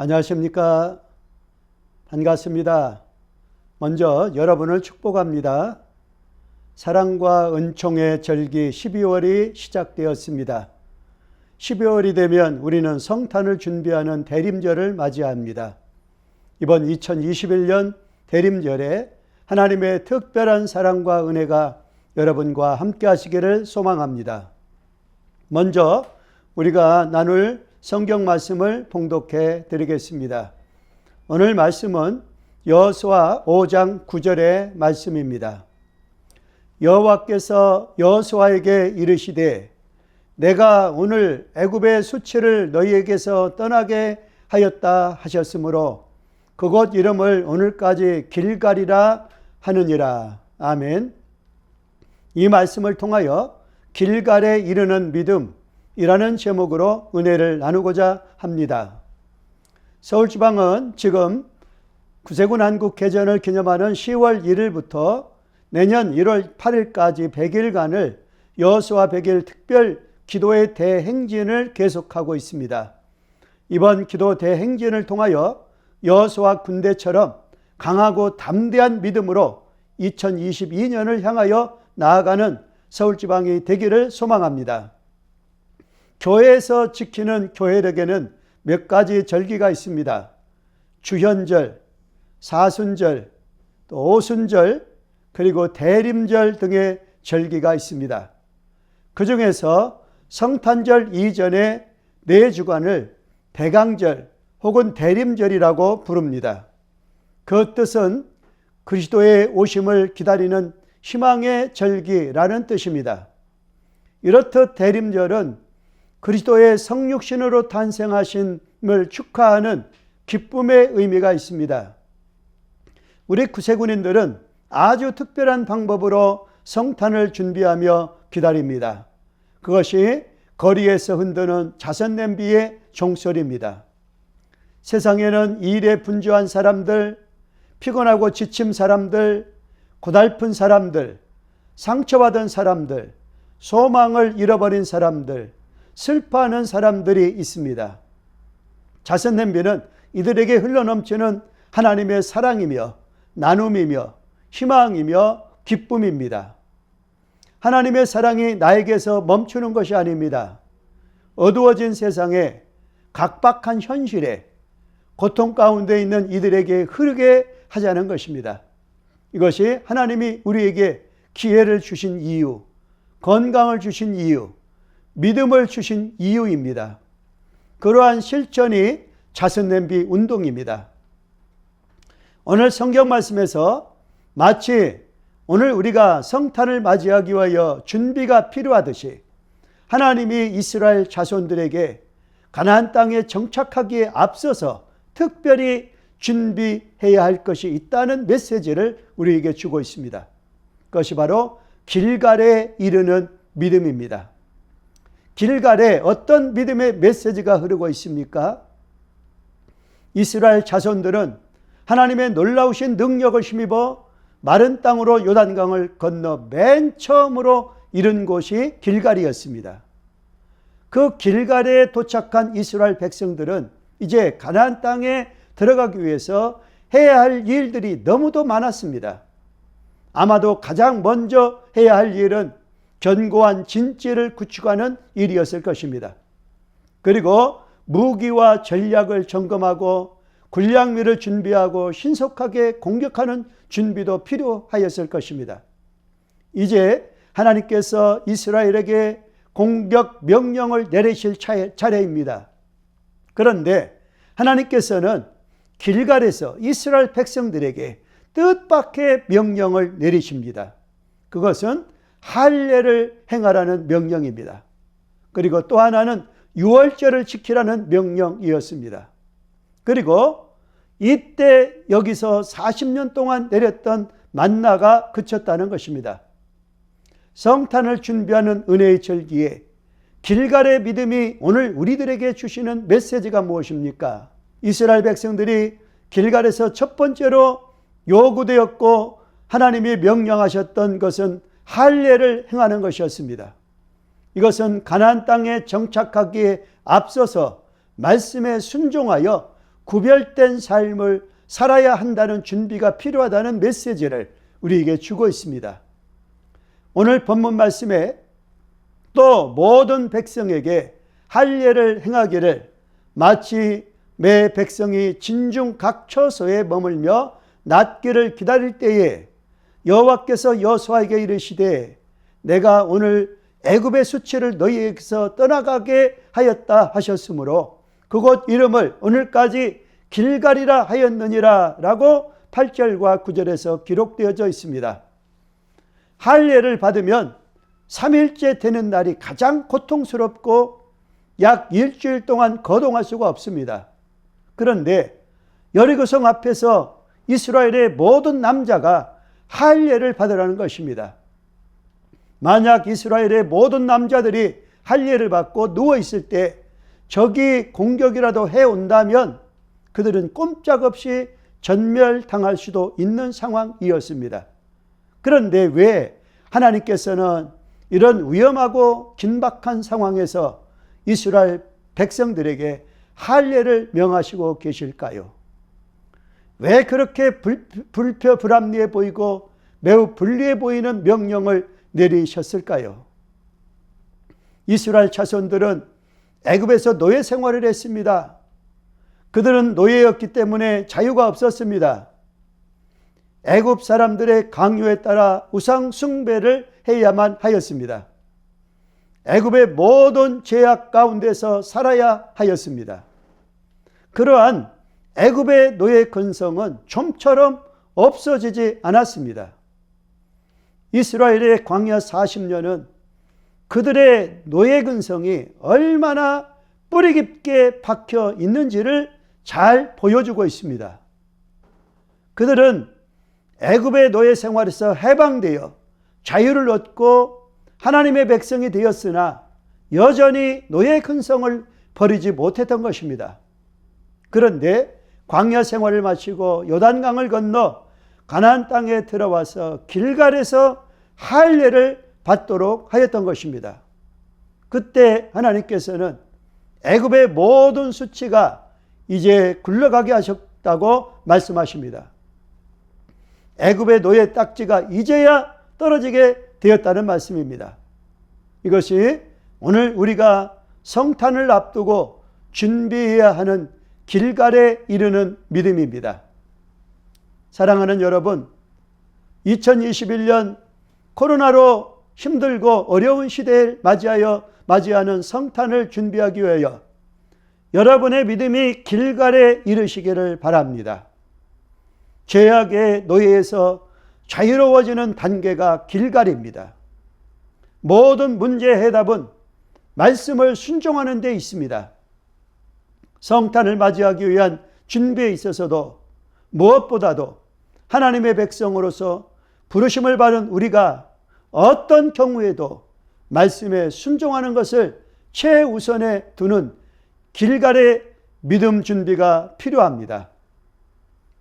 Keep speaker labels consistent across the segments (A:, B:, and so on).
A: 안녕하십니까? 반갑습니다. 먼저 여러분을 축복합니다. 사랑과 은총의 절기 12월이 시작되었습니다. 12월이 되면 우리는 성탄을 준비하는 대림절을 맞이합니다. 이번 2021년 대림절에 하나님의 특별한 사랑과 은혜가 여러분과 함께 하시기를 소망합니다. 먼저 우리가 나눌 성경 말씀을 봉독해 드리겠습니다. 오늘 말씀은 여호수아 5장 9절의 말씀입니다. 여호와께서 여호수아에게 이르시되 내가 오늘 애굽의 수치를 너희에게서 떠나게 하였다 하셨으므로 그곳 이름을 오늘까지 길갈이라 하느니라. 아멘. 이 말씀을 통하여 길갈에 이르는 믿음이라는 제목으로 은혜를 나누고자 합니다. 서울지방은 지금 구세군 한국 개전을 기념하는 10월 1일부터 내년 1월 8일까지 100일간을 여호수아 100일 특별 기도의 대행진을 계속하고 있습니다. 이번 기도 대행진을 통하여 여호수아 군대처럼 강하고 담대한 믿음으로 2022년을 향하여 나아가는 서울지방이 되기를 소망합니다. 교회에서 지키는 교회력에는 몇 가지 절기가 있습니다. 주현절, 사순절, 또 오순절, 그리고 대림절 등의 절기가 있습니다. 그 중에서 성탄절 이전의 4주간을 대강절 혹은 대림절이라고 부릅니다. 그 뜻은 그리스도의 오심을 기다리는 희망의 절기라는 뜻입니다. 이렇듯 대림절은 그리스도의 성육신으로 탄생하심을 축하하는 기쁨의 의미가 있습니다. 우리 구세군인들은 아주 특별한 방법으로 성탄을 준비하며 기다립니다. 그것이 거리에서 흔드는 자선냄비의 종소리입니다. 세상에는 일에 분주한 사람들, 피곤하고 지친 사람들, 고달픈 사람들, 상처받은 사람들, 소망을 잃어버린 사람들, 슬퍼하는 사람들이 있습니다. 자선냄비는 이들에게 흘러넘치는 하나님의 사랑이며 나눔이며 희망이며 기쁨입니다. 하나님의 사랑이 나에게서 멈추는 것이 아닙니다. 어두워진 세상에 각박한 현실에 고통 가운데 있는 이들에게 흐르게 하자는 것입니다. 이것이 하나님이 우리에게 기회를 주신 이유, 건강을 주신 이유, 믿음을 주신 이유입니다. 그러한 실천이 자선냄비 운동입니다. 오늘 성경 말씀에서 마치 오늘 우리가 성탄을 맞이하기 위하여 준비가 필요하듯이 하나님이 이스라엘 자손들에게 가나안 땅에 정착하기에 앞서서 특별히 준비해야 할 것이 있다는 메시지를 우리에게 주고 있습니다. 그것이 바로 길갈에 이르는 믿음입니다. 길갈에 어떤 믿음의 메시지가 흐르고 있습니까? 이스라엘 자손들은 하나님의 놀라우신 능력을 힘입어 마른 땅으로 요단강을 건너 맨 처음으로 이른 곳이 길갈이었습니다. 그 길갈에 도착한 이스라엘 백성들은 이제 가나안 땅에 들어가기 위해서 해야 할 일들이 너무도 많았습니다. 아마도 가장 먼저 해야 할 일은 견고한 진지를 구축하는 일이었을 것입니다. 그리고 무기와 전략을 점검하고 군량미를 준비하고 신속하게 공격하는 준비도 필요하였을 것입니다. 이제 하나님께서 이스라엘에게 공격 명령을 내리실 차례입니다. 그런데 하나님께서는 길갈에서 이스라엘 백성들에게 뜻밖의 명령을 내리십니다. 그것은 할례를 행하라는 명령입니다. 그리고 또 하나는 유월절을 지키라는 명령이었습니다. 그리고 이때 여기서 40년 동안 내렸던 만나가 그쳤다는 것입니다. 성탄을 준비하는 은혜의 절기에 길갈의 믿음이 오늘 우리들에게 주시는 메시지가 무엇입니까? 이스라엘 백성들이 길갈에서 첫 번째로 요구되었고 하나님이 명령하셨던 것은 할례를 행하는 것이었습니다. 이것은 가나안 땅에 정착하기에 앞서서 말씀에 순종하여 구별된 삶을 살아야 한다는 준비가 필요하다는 메시지를 우리에게 주고 있습니다. 오늘 본문 말씀에 또 모든 백성에게 할례를 행하기를 마치 매 백성이 진중 각 처소에 머물며 낫기를 기다릴 때에 여호와께서 여호수아에게 이르시되 내가 오늘 애굽의 수치를 너희에게서 떠나가게 하였다 하셨으므로 그곳 이름을 오늘까지 길갈이라 하였느니라 라고 8절과 9절에서 기록되어져 있습니다. 할례를 받으면 3일째 되는 날이 가장 고통스럽고 약 일주일 동안 거동할 수가 없습니다. 그런데 여리고성 앞에서 이스라엘의 모든 남자가 할례를 받으라는 것입니다. 만약 이스라엘의 모든 남자들이 할례를 받고 누워있을 때 적이 공격이라도 해온다면 그들은 꼼짝없이 전멸당할 수도 있는 상황이었습니다. 그런데 왜 하나님께서는 이런 위험하고 긴박한 상황에서 이스라엘 백성들에게 할례를 명하시고 계실까요? 왜 그렇게 불편불합리해 보이고 매우 불리해 보이는 명령을 내리셨을까요? 이스라엘 자손들은 애굽에서 노예 생활을 했습니다. 그들은 노예였기 때문에 자유가 없었습니다. 애굽 사람들의 강요에 따라 우상 숭배를 해야만 하였습니다. 애굽의 모든 죄악 가운데서 살아야 하였습니다. 그러한 애굽의 노예 근성은 좀처럼 없어지지 않았습니다. 이스라엘의 광야 40년은 그들의 노예 근성이 얼마나 뿌리 깊게 박혀 있는지를 잘 보여주고 있습니다. 그들은 애굽의 노예 생활에서 해방되어 자유를 얻고 하나님의 백성이 되었으나 여전히 노예 근성을 버리지 못했던 것입니다. 그런데 광야 생활을 마치고 요단강을 건너 가나안 땅에 들어와서 길갈에서 할례를 받도록 하였던 것입니다. 그때 하나님께서는 애굽의 모든 수치가 이제 굴러가게 하셨다고 말씀하십니다. 애굽의 노예 딱지가 이제야 떨어지게 되었다는 말씀입니다. 이것이 오늘 우리가 성탄을 앞두고 준비해야 하는 길갈에 이르는 믿음입니다. 사랑하는 여러분, 2021년 코로나로 힘들고 어려운 시대를 맞이하는 성탄을 준비하기 위하여 여러분의 믿음이 길갈에 이르시기를 바랍니다. 죄악의 노예에서 자유로워지는 단계가 길갈입니다. 모든 문제의 해답은 말씀을 순종하는 데 있습니다. 성탄을 맞이하기 위한 준비에 있어서도 무엇보다도 하나님의 백성으로서 부르심을 받은 우리가 어떤 경우에도 말씀에 순종하는 것을 최우선에 두는 길갈의 믿음 준비가 필요합니다.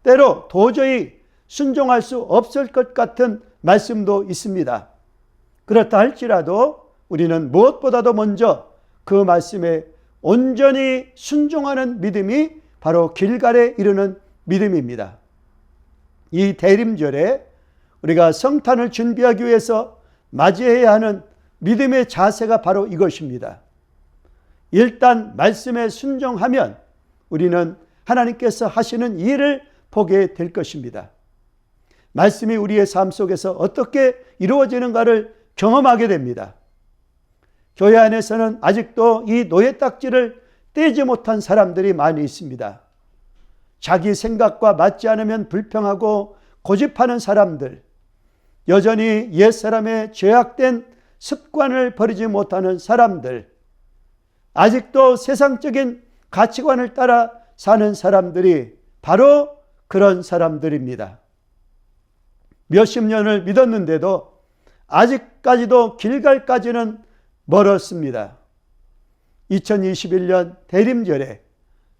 A: 때로 도저히 순종할 수 없을 것 같은 말씀도 있습니다. 그렇다 할지라도 우리는 무엇보다도 먼저 그 말씀에 온전히 순종하는 믿음이 바로 길갈에 이르는 믿음입니다. 이 대림절에 우리가 성탄을 준비하기 위해서 맞이해야 하는 믿음의 자세가 바로 이것입니다. 일단 말씀에 순종하면 우리는 하나님께서 하시는 일을 보게 될 것입니다. 말씀이 우리의 삶 속에서 어떻게 이루어지는가를 경험하게 됩니다. 교회 안에서는 아직도 이 노예 딱지를 떼지 못한 사람들이 많이 있습니다. 자기 생각과 맞지 않으면 불평하고 고집하는 사람들, 여전히 옛사람의 죄악된 습관을 버리지 못하는 사람들, 아직도 세상적인 가치관을 따라 사는 사람들이 바로 그런 사람들입니다. 몇십 년을 믿었는데도 아직까지도 길갈까지는 멀었습니다. 2021년 대림절에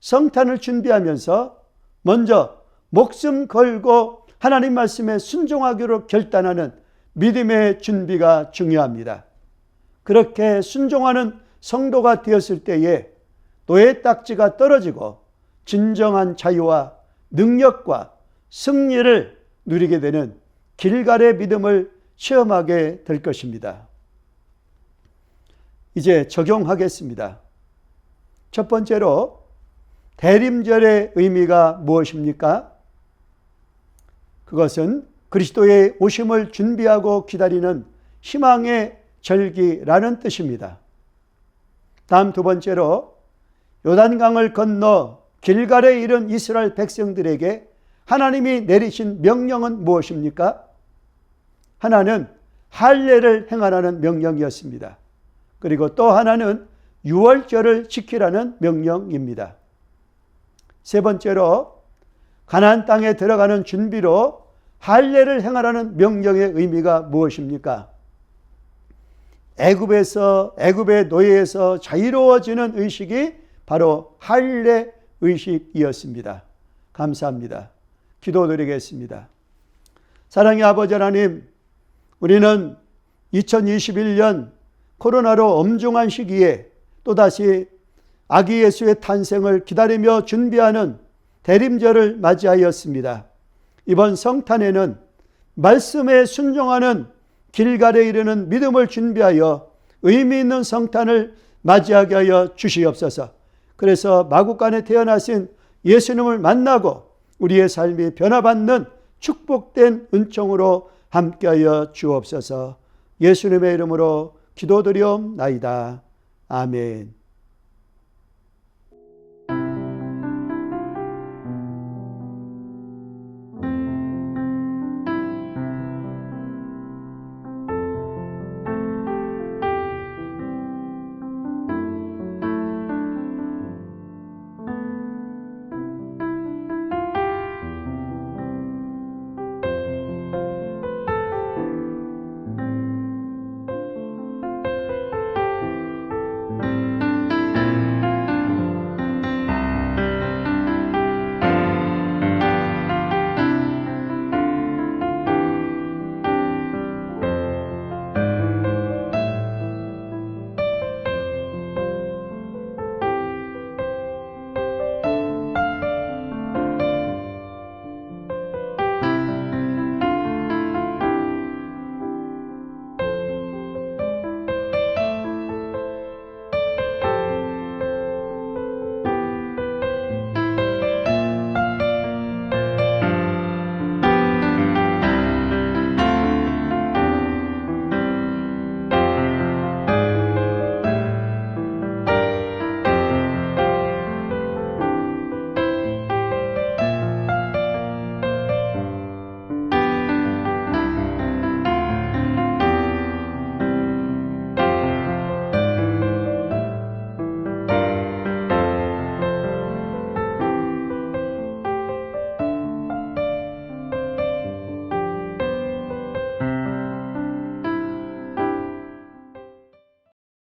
A: 성탄을 준비하면서 먼저 목숨 걸고 하나님 말씀에 순종하기로 결단하는 믿음의 준비가 중요합니다. 그렇게 순종하는 성도가 되었을 때에 노예 딱지가 떨어지고 진정한 자유와 능력과 승리를 누리게 되는 길갈의 믿음을 체험하게 될 것입니다. 이제 적용하겠습니다. 첫 번째로 대림절의 의미가 무엇입니까? 그것은 그리스도의 오심을 준비하고 기다리는 희망의 절기라는 뜻입니다. 다음 두 번째로 요단강을 건너 길갈에 이른 이스라엘 백성들에게 하나님이 내리신 명령은 무엇입니까? 하나는 할례를 행하라는 명령이었습니다. 그리고 또 하나는 유월절을 지키라는 명령입니다. 세 번째로 가나안 땅에 들어가는 준비로 할례를 행하라는 명령의 의미가 무엇입니까? 애굽의 노예에서 자유로워지는 의식이 바로 할례 의식이었습니다. 감사합니다. 기도드리겠습니다. 사랑의 아버지 하나님, 우리는 2021년 코로나로 엄중한 시기에 또다시 아기 예수의 탄생을 기다리며 준비하는 대림절을 맞이하였습니다. 이번 성탄에는 말씀에 순종하는 길갈에 이르는 믿음을 준비하여 의미 있는 성탄을 맞이하게 하여 주시옵소서. 그래서 마구간에 태어나신 예수님을 만나고 우리의 삶이 변화받는 축복된 은총으로 함께하여 주옵소서. 예수님의 이름으로 기도드리옵나이다. 아멘.